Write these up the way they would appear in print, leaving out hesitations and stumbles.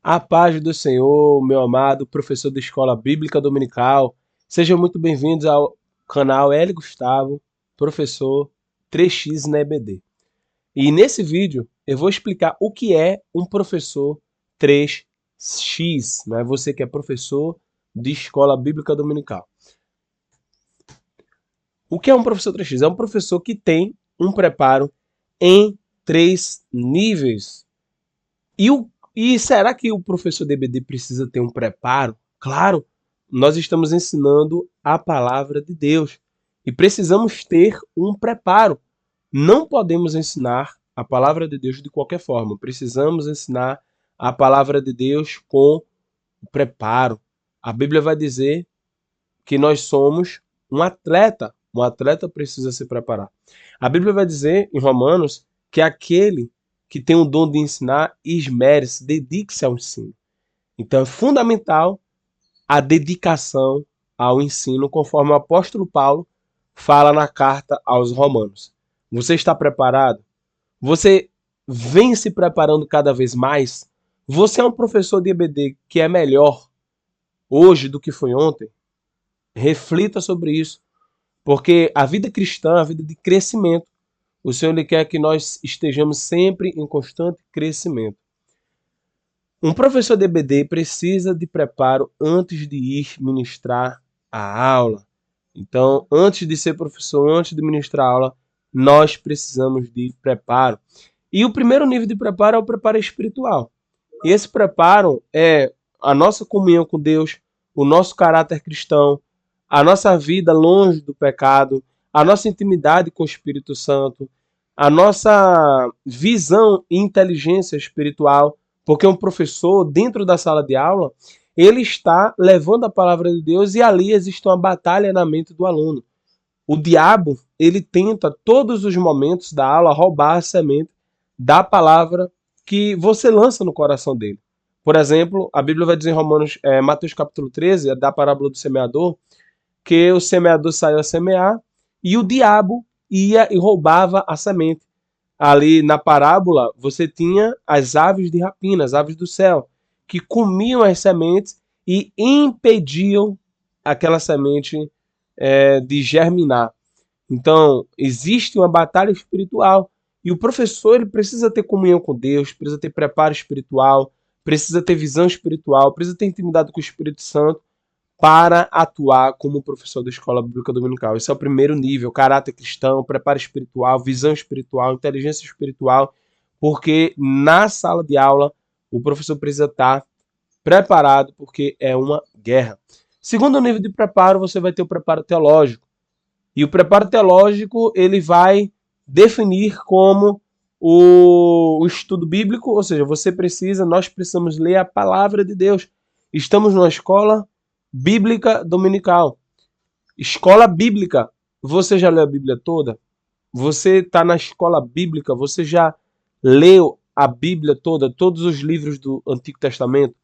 A paz do Senhor, meu amado professor da Escola Bíblica Dominical. Sejam muito bem-vindos ao canal L. Gustavo, professor 3x na EBD. E nesse vídeo eu vou explicar o que é um professor 3x, né? Você que é professor de Escola Bíblica Dominical. O que é um professor 3x? É um professor que tem um preparo em 3 níveis. E será que o professor de EBD precisa ter um preparo? Claro, nós estamos ensinando a palavra de Deus e precisamos ter um preparo. Não podemos ensinar a palavra de Deus de qualquer forma. Precisamos ensinar a palavra de Deus com o preparo. A Bíblia vai dizer que nós somos um atleta. Um atleta precisa se preparar. A Bíblia vai dizer em Romanos que aquele que tem o dom de ensinar, esmere-se, dedique-se ao ensino. Então é fundamental a dedicação ao ensino, conforme o apóstolo Paulo fala na carta aos Romanos. Você está preparado? Você vem se preparando cada vez mais? Você é um professor de EBD que é melhor hoje do que foi ontem? Reflita sobre isso, porque a vida cristã é a vida de crescimento. O Senhor ele quer que nós estejamos sempre em constante crescimento. Um professor de EBD precisa de preparo antes de ir ministrar a aula. Então, antes de ser professor, antes de ministrar a aula, nós precisamos de preparo. E o primeiro nível de preparo é o preparo espiritual. E esse preparo é a nossa comunhão com Deus, o nosso caráter cristão, a nossa vida longe do pecado, a nossa intimidade com o Espírito Santo, a nossa visão e inteligência espiritual, porque um professor, dentro da sala de aula, ele está levando a palavra de Deus e ali existe uma batalha na mente do aluno. O diabo, ele tenta, todos os momentos da aula, roubar a semente da palavra que você lança no coração dele. Por exemplo, a Bíblia vai dizer em Mateus capítulo 13, da parábola do semeador, que o semeador saiu a semear e o diabo ia e roubava a semente. Ali na parábola, você tinha as aves de rapina, as aves do céu, que comiam as sementes e impediam aquela semente de germinar. Então, existe uma batalha espiritual e o professor ele precisa ter comunhão com Deus, precisa ter preparo espiritual, precisa ter visão espiritual, precisa ter intimidade com o Espírito Santo para atuar como professor da Escola Bíblica Dominical. Esse é o primeiro nível: caráter cristão, preparo espiritual, visão espiritual, inteligência espiritual, porque na sala de aula o professor precisa estar preparado, porque é uma guerra. Segundo nível de preparo, você vai ter o preparo teológico. E o preparo teológico ele vai definir como o estudo bíblico, ou seja, nós precisamos ler a palavra de Deus. Estamos numa escola bíblica dominical. Escola bíblica. Você já leu a Bíblia toda? Você está na escola bíblica? Você já leu a Bíblia toda? Todos os livros do Antigo Testamento?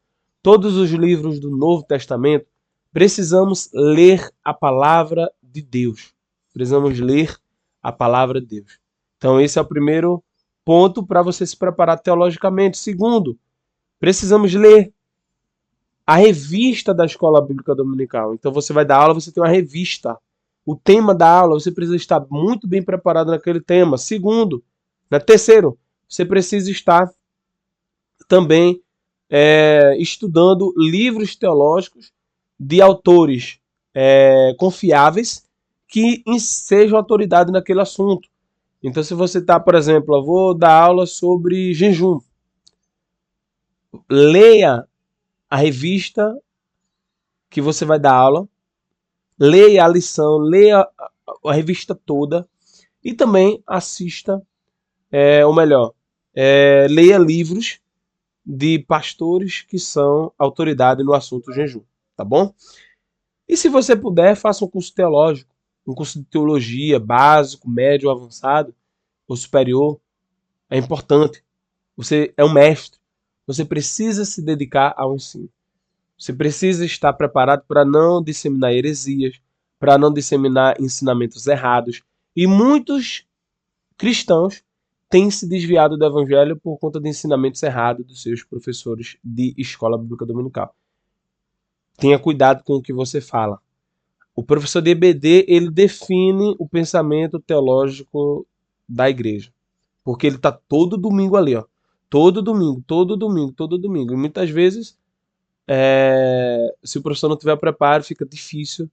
Todos os livros do Novo Testamento? Precisamos ler a palavra de Deus. Precisamos ler a palavra de Deus. Então esse é o primeiro ponto para você se preparar teologicamente. Segundo, precisamos ler a revista da Escola Bíblica Dominical. Então você vai dar aula, você tem uma revista. O tema da aula, você precisa estar muito bem preparado naquele tema. Segundo, terceiro, você precisa estar também estudando livros teológicos de autores confiáveis que sejam autoridade naquele assunto. Então se você está, por exemplo, eu vou dar aula sobre jejum. Leia a revista que você vai dar aula, leia a lição, leia a revista toda e também assista, ou melhor, leia livros de pastores que são autoridade no assunto jejum, tá bom? E se você puder, faça um curso teológico, um curso de teologia básico, médio, avançado ou superior. É importante. Você é um mestre. Você precisa se dedicar ao ensino. Você precisa estar preparado para não disseminar heresias, para não disseminar ensinamentos errados. E muitos cristãos, têm se desviado do evangelho por conta de ensinamentos errados dos seus professores de escola bíblica dominical. Tenha cuidado com o que você fala. O professor de EBD, ele define o pensamento teológico da igreja. Porque ele está todo domingo ali, ó. Todo domingo, todo domingo, todo domingo. E muitas vezes, se o professor não tiver preparo, fica difícil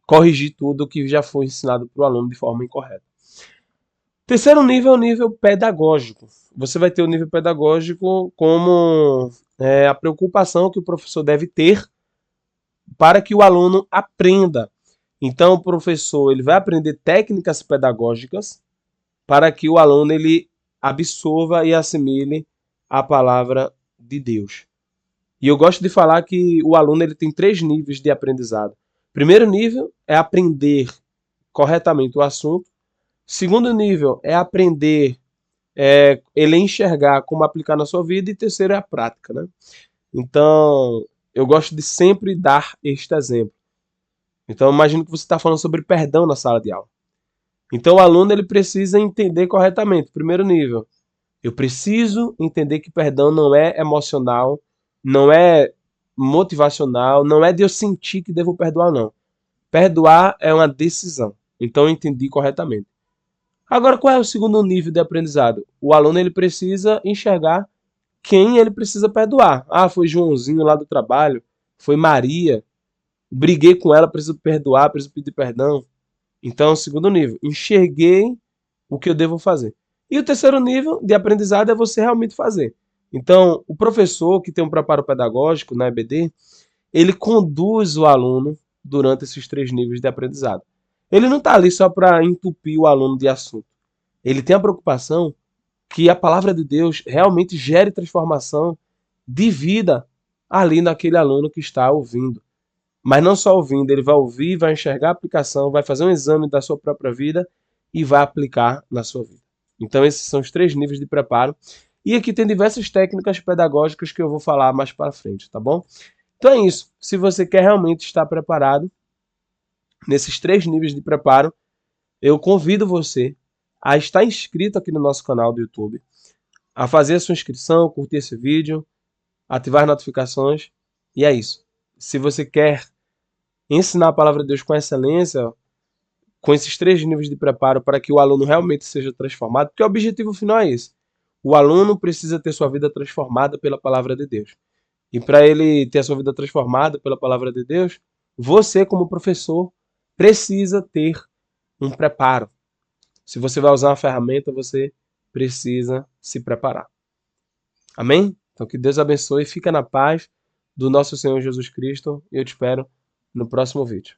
corrigir tudo o que já foi ensinado para o aluno de forma incorreta. Terceiro nível é o nível pedagógico. Você vai ter o nível pedagógico como a preocupação que o professor deve ter para que o aluno aprenda. Então, o professor ele vai aprender técnicas pedagógicas para que o aluno ele absorva e assimile a palavra de Deus. E eu gosto de falar que o aluno ele tem 3 níveis de aprendizado. Primeiro nível é aprender corretamente o assunto. Segundo nível é aprender, ele enxergar como aplicar na sua vida. E terceiro é a prática, né? Então, eu gosto de sempre dar este exemplo. Então, imagino que você está falando sobre perdão na sala de aula. Então, o aluno ele precisa entender corretamente. Primeiro nível, eu preciso entender que perdão não é emocional, não é motivacional, não é de eu sentir que devo perdoar, não. Perdoar é uma decisão. Então, eu entendi corretamente. Agora, qual é o segundo nível de aprendizado? O aluno ele precisa enxergar quem ele precisa perdoar. Ah, foi Joãozinho lá do trabalho, foi Maria, briguei com ela, preciso perdoar, preciso pedir perdão. Então, segundo nível, enxerguei o que eu devo fazer. E o terceiro nível de aprendizado é você realmente fazer. Então, o professor que tem um preparo pedagógico na EBD, ele conduz o aluno durante esses 3 níveis de aprendizado. Ele não está ali só para entupir o aluno de assunto. Ele tem a preocupação que a palavra de Deus realmente gere transformação de vida ali naquele aluno que está ouvindo. Mas não só ouvindo, ele vai ouvir, vai enxergar a aplicação, vai fazer um exame da sua própria vida e vai aplicar na sua vida. Então esses são os 3 níveis de preparo. E aqui tem diversas técnicas pedagógicas que eu vou falar mais para frente, tá bom? Então é isso. Se você quer realmente estar preparado nesses 3 níveis de preparo, eu convido você a estar inscrito aqui no nosso canal do YouTube, a fazer a sua inscrição, curtir esse vídeo, ativar as notificações. E é isso. Se você quer ensinar a palavra de Deus com excelência, com esses 3 níveis de preparo para que o aluno realmente seja transformado, porque o objetivo final é esse. O aluno precisa ter sua vida transformada pela palavra de Deus. E para ele ter a sua vida transformada pela palavra de Deus, você como professor precisa ter um preparo. Se você vai usar uma ferramenta, você precisa se preparar. Amém? Então que Deus abençoe, fica na paz do nosso Senhor Jesus Cristo e eu te espero no próximo vídeo.